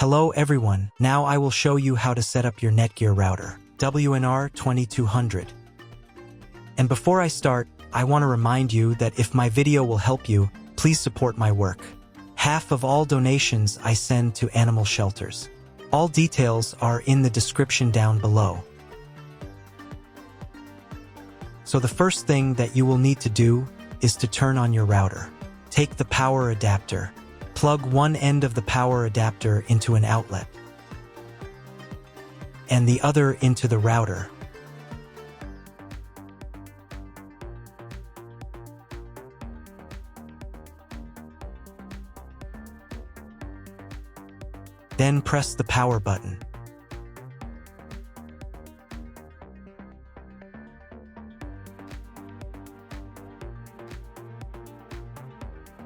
Hello everyone, now I will show you how to set up your NETGEAR router, WNR2200. And before I start, I want to remind you that if my video will help you, please support my work. Half of all donations I send to animal shelters. All details are in the description down below. So the first thing that you will need to do is to turn on your router. Take the power adapter. Plug one end of the power adapter into an outlet and the other into the router. Then press the power button.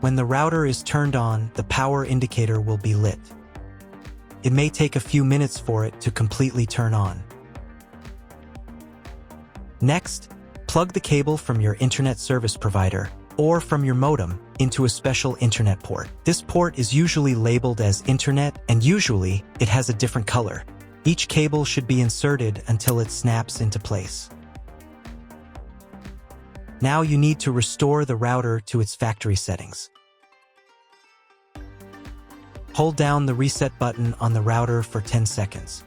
When the router is turned on, the power indicator will be lit. It may take a few minutes for it to completely turn on. Next, plug the cable from your internet service provider or from your modem into a special internet port. This port is usually labeled as internet, and usually it has a different color. Each cable should be inserted until it snaps into place. Now you need to restore the router to its factory settings. Hold down the reset button on the router for 10 seconds.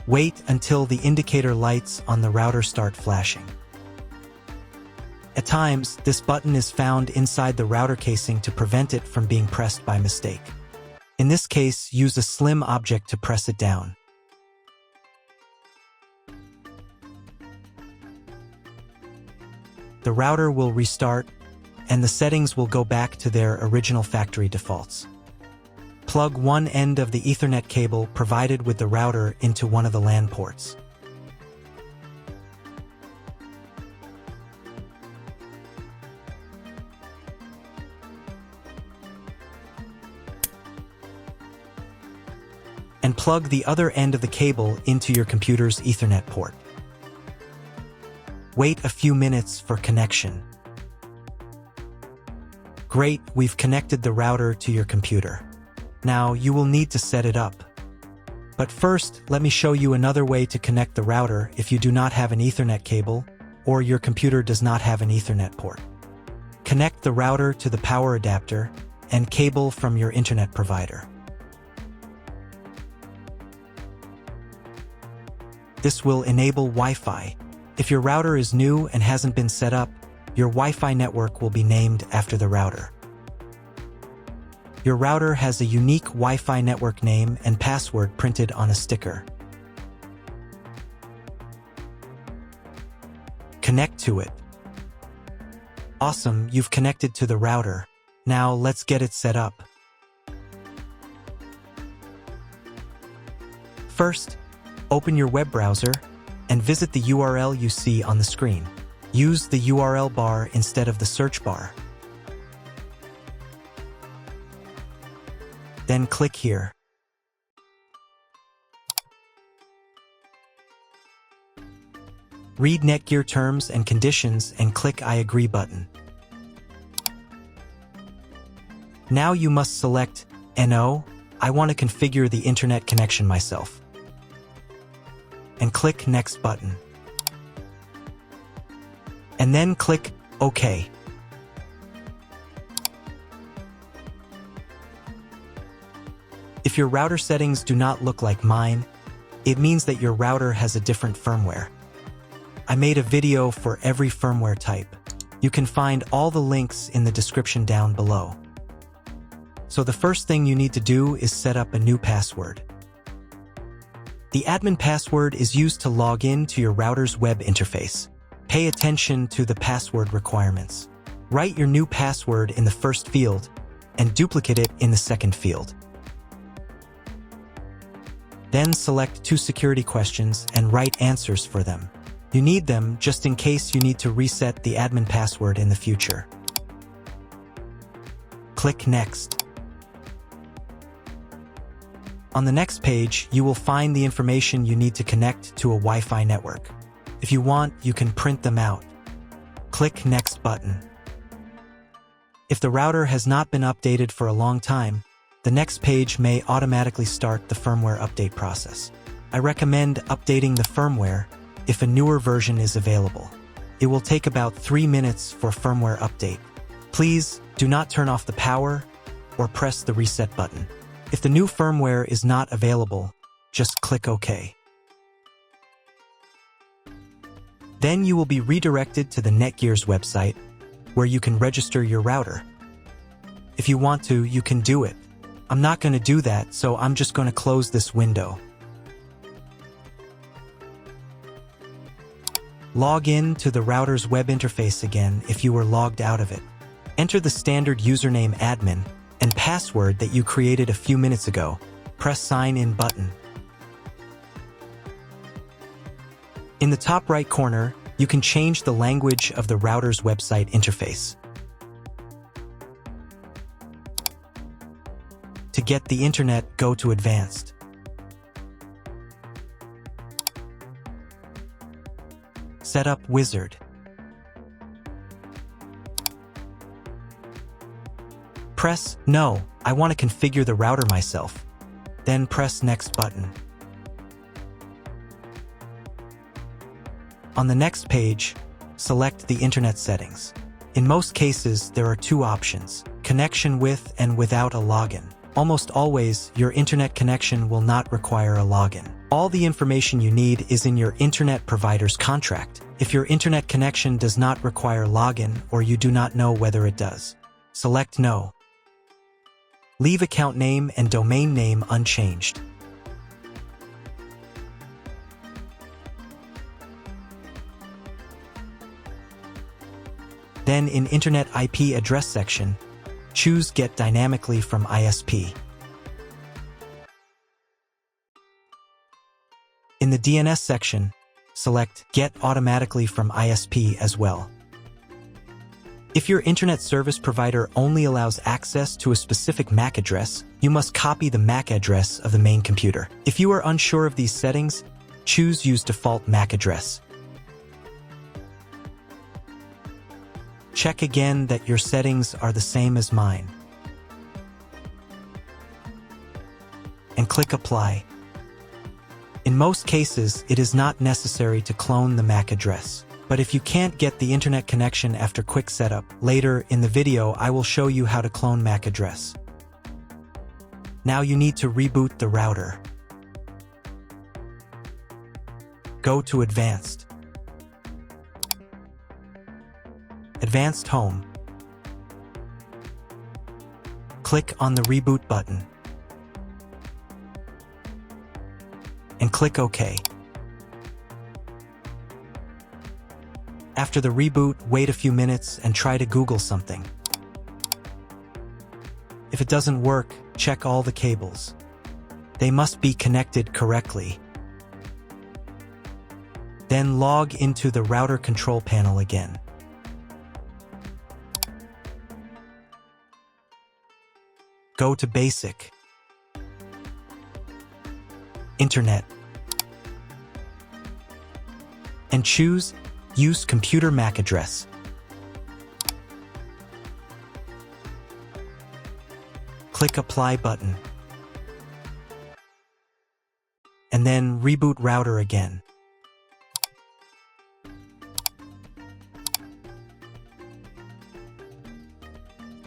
Wait until the indicator lights on the router start flashing. At times, this button is found inside the router casing to prevent it from being pressed by mistake. In this case, use a slim object to press it down. The router will restart, and the settings will go back to their original factory defaults. Plug one end of the Ethernet cable provided with the router into one of the LAN ports. And plug the other end of the cable into your computer's Ethernet port. Wait a few minutes for connection. Great, we've connected the router to your computer. Now you will need to set it up. But first, let me show you another way to connect the router if you do not have an Ethernet cable or your computer does not have an Ethernet port. Connect the router to the power adapter and cable from your internet provider. This will enable Wi-Fi. If your router is new and hasn't been set up, your Wi-Fi network will be named after the router. Your router has a unique Wi-Fi network name and password printed on a sticker. Connect to it. Awesome, you've connected to the router. Now let's get it set up. First, open your web browser and visit the URL you see on the screen. Use the URL bar instead of the search bar. Then click here. Read NETGEAR terms and conditions and click I agree button. Now you must select No, I want to configure the internet connection myself. And click Next button. And then click OK. If your router settings do not look like mine, it means that your router has a different firmware. I made a video for every firmware type. You can find all the links in the description down below. So the first thing you need to do is set up a new password. The admin password is used to log in to your router's web interface. Pay attention to the password requirements. Write your new password in the first field and duplicate it in the second field. Then select 2 security questions and write answers for them. You need them just in case you need to reset the admin password in the future. Click Next. On the next page, you will find the information you need to connect to a Wi-Fi network. If you want, you can print them out. Click Next button. If the router has not been updated for a long time, The next page may automatically start the firmware update process. I recommend updating the firmware if a newer version is available. It will take about 3 minutes for firmware update. Please do not turn off the power or press the reset button. If the new firmware is not available, just click OK. Then you will be redirected to the NETGEAR's website, where you can register your router. If you want to, you can do it. I'm not going to do that, so I'm just going to close this window. Log in to the router's web interface again if you were logged out of it. Enter the standard username admin and password that you created a few minutes ago. Press Sign In button. In the top right corner, you can change the language of the router's website interface. To get the internet, go to Advanced. Setup Wizard. Press No, I want to configure the router myself. Then press Next button. On the next page, select the internet settings. In most cases, there are two options: connection with and without a login. Almost always, your internet connection will not require a login. All the information you need is in your internet provider's contract. If your internet connection does not require login or you do not know whether it does, select No. Leave account name and domain name unchanged. Then in Internet IP address section, choose Get Dynamically from ISP. In the DNS section, select Get Automatically from ISP as well. If your internet service provider only allows access to a specific MAC address, you must copy the MAC address of the main computer. If you are unsure of these settings, choose Use Default MAC Address. Check again that your settings are the same as mine. And click Apply. In most cases, it is not necessary to clone the MAC address. But if you can't get the internet connection after quick setup, later in the video I will show you how to clone MAC address. Now you need to reboot the router. Go to Advanced. Advanced Home. Click on the Reboot button. And click OK. After the reboot, wait a few minutes and try to Google something. If it doesn't work, check all the cables. They must be connected correctly. Then log into the router control panel again. Go to Basic, Internet, and choose Use Computer MAC Address. Click Apply button. And then reboot router again.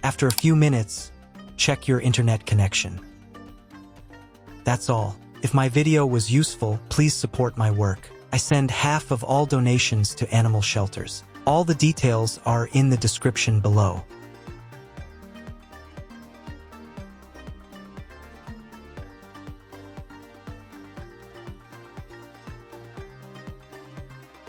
After a few minutes, check your internet connection. That's all. If my video was useful, please support my work. I send half of all donations to animal shelters. All the details are in the description below.